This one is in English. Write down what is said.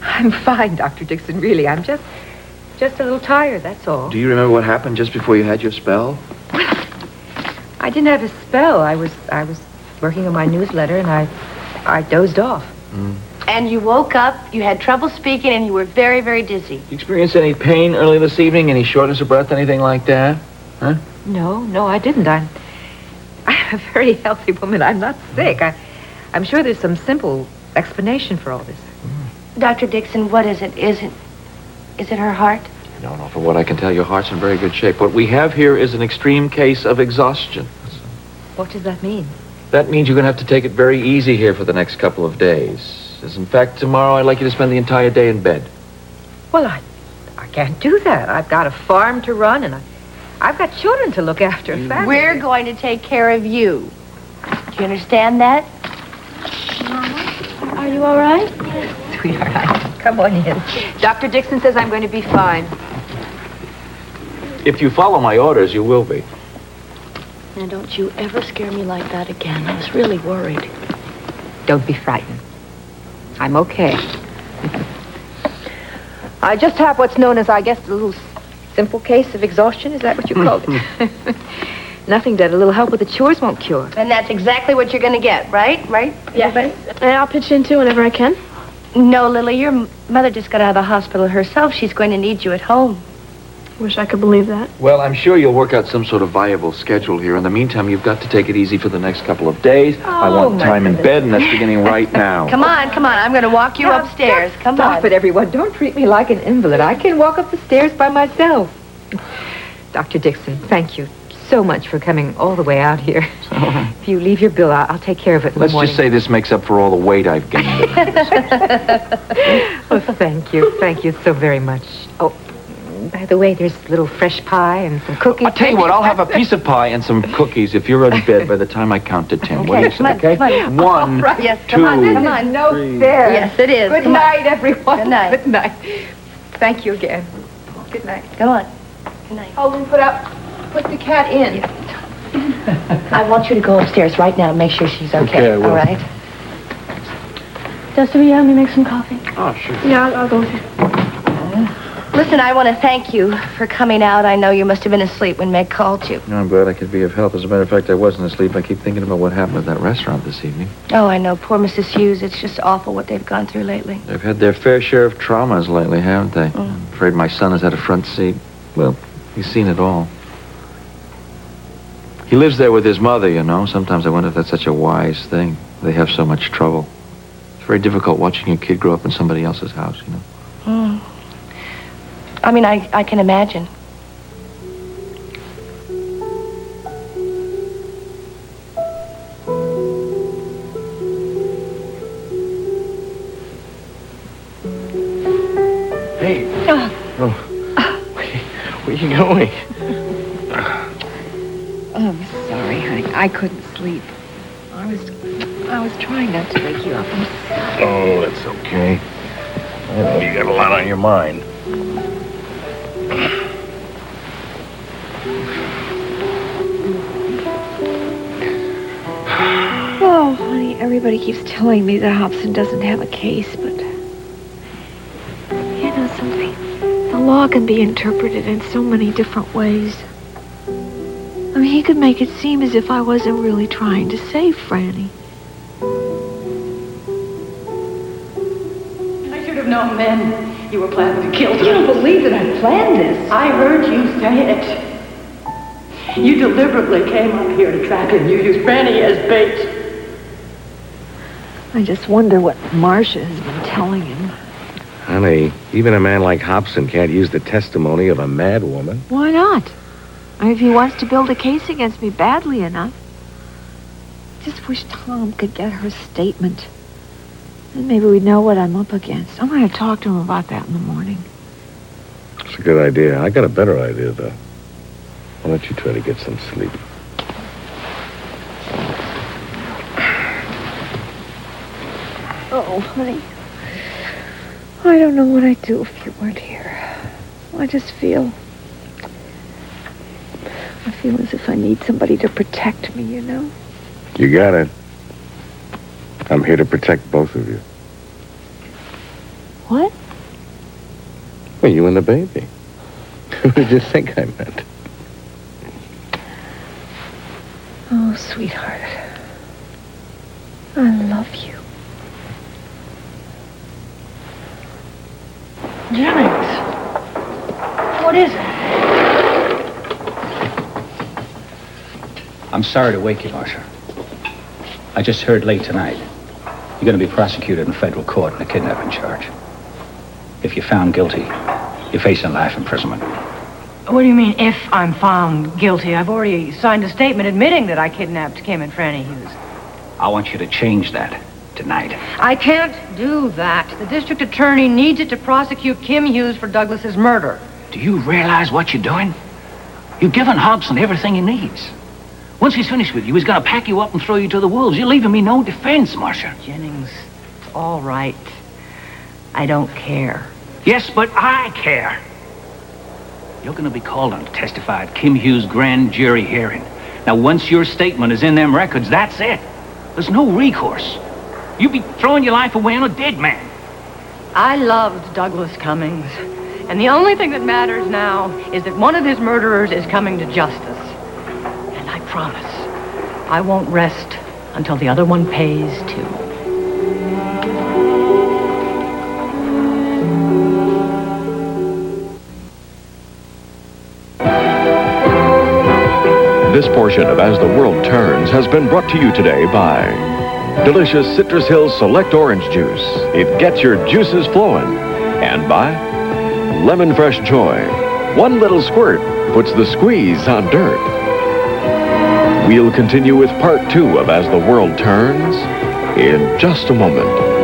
I'm fine, Dr. Dixon, really. I'm just a little tired, that's all. Do you remember what happened just before you had your spell? I didn't have a spell. I was working on my newsletter, and I dozed off. And you woke up, you had trouble speaking, and you were very, very dizzy. Did you experience any pain early this evening? Any shortness of breath, anything like that? Huh? No, I didn't. I'm a very healthy woman. I'm not sick. I'm sure there's some simple explanation for all this. Dr. Dixon, what is it? Is it her heart? No, from what I can tell, your heart's in very good shape. What we have here is an extreme case of exhaustion. What does that mean? That means you're going to have to take it very easy here for the next couple of days. As in fact, tomorrow I'd like you to spend the entire day in bed. Well, I can't do that. I've got a farm to run, and I've got children to look after. A family. We're going to take care of you. Do you understand that? Mama, are you all right? Sweetheart, come on in. Dr. Dixon says I'm going to be fine. If you follow my orders, you will be. Now, don't you ever scare me like that again. I was really worried. Don't be frightened. I'm okay. I just have what's known as, I guess, a little simple case of exhaustion. Is that what you called it? Nothing that a little help with the chores won't cure. And that's exactly what you're going to get, right? Right? Yeah. And I'll pitch in, too, whenever I can. No, Lily, your mother just got out of the hospital herself. She's going to need you at home. Wish I could believe that. Well, I'm sure you'll work out some sort of viable schedule here. In the meantime, you've got to take it easy for the next couple of days. I want time in bed, and that's beginning right now. Come on. I'm going to walk you upstairs. Come on. Stop it, everyone. Don't treat me like an invalid. I can walk up the stairs by myself. Dr. Dixon, thank you so much for coming all the way out here. If you leave your bill, I'll take care of it in the morning. Let's just say this makes up for all the weight I've gained. Oh, thank you. Thank you so very much. Oh, by the way, there's a little fresh pie and some cookies. I'll tell you what, I'll have a piece of pie and some cookies if you're in bed by the time I count to 10. What do you say, okay? Come on. 1, Right. Yes, 2, come on. No fair. Yes, it is. Good night, everyone. Good night. Good night. Thank you again. Good night. Come on. Good night. Holden, put the cat in. I want you to go upstairs right now and make sure she's okay. I will. All right? Dusty, will you have me make some coffee? Oh, sure. Yeah, I'll go with you. Listen, I want to thank you for coming out. I know you must have been asleep when Meg called you. I'm glad I could be of help. As a matter of fact, I wasn't asleep. I keep thinking about what happened at that restaurant this evening. Oh, I know. Poor Mrs. Hughes. It's just awful what they've gone through lately. They've had their fair share of traumas lately, haven't they? I'm afraid my son has had a front seat. Well, he's seen it all. He lives there with his mother, you know. Sometimes I wonder if that's such a wise thing. They have so much trouble. It's very difficult watching your kid grow up in somebody else's house, you know. I mean, I can imagine. Hey. Oh. Where are you going? Oh, I'm sorry, honey. I couldn't sleep. I was trying not to wake you up. I'm sorry. Oh, that's okay. I know you got a lot on your mind. Oh, honey, everybody keeps telling me that Hobson doesn't have a case, but you know something? The law can be interpreted in so many different ways. I mean, he could make it seem as if I wasn't really trying to save Frannie. I should have known then you were planning to kill her. You don't believe that I planned this? I heard you say it. You deliberately came up here to trap him. You used Frannie as bait. I just wonder what Marsha has been telling him. Honey, even a man like Hobson can't use the testimony of a mad woman. Why not? I mean, if he wants to build a case against me badly enough. I just wish Tom could get her statement. Then maybe we'd know what I'm up against. I'm going to talk to him about that in the morning. It's a good idea. I got a better idea, though. Why don't you try to get some sleep? Oh, honey. I don't know what I'd do if you weren't here. I just feel as if I need somebody to protect me, you know? You got it. I'm here to protect both of you. What? Well, you and the baby. Who did you think I meant? Oh, sweetheart. I love you. Jennings. What is it? I'm sorry to wake you, Marsha. I just heard late tonight. You're going to be prosecuted in federal court in a kidnapping charge. If you're found guilty, you're facing life imprisonment. What do you mean, if I'm found guilty? I've already signed a statement admitting that I kidnapped Kim and Frannie Hughes. I want you to change that tonight. I can't do that. The district attorney needs it to prosecute Kim Hughes for Douglas's murder. Do you realize what you're doing? You've given Hobson everything he needs. Once he's finished with you, he's going to pack you up and throw you to the wolves. You're leaving me no defense, Marsha. Jennings, it's all right. I don't care. Yes, but I care. You're going to be called on to testify at Kim Hughes' grand jury hearing. Now, once your statement is in them records, that's it. There's no recourse. You'd be throwing your life away on a dead man. I loved Douglas Cummings. And the only thing that matters now is that one of his murderers is coming to justice. And I promise, I won't rest until the other one pays too. This portion of As the World Turns has been brought to you today by delicious Citrus Hills Select Orange Juice. It gets your juices flowing. And by Lemon Fresh Joy. One little squirt puts the squeeze on dirt. We'll continue with part 2 of As the World Turns in just a moment.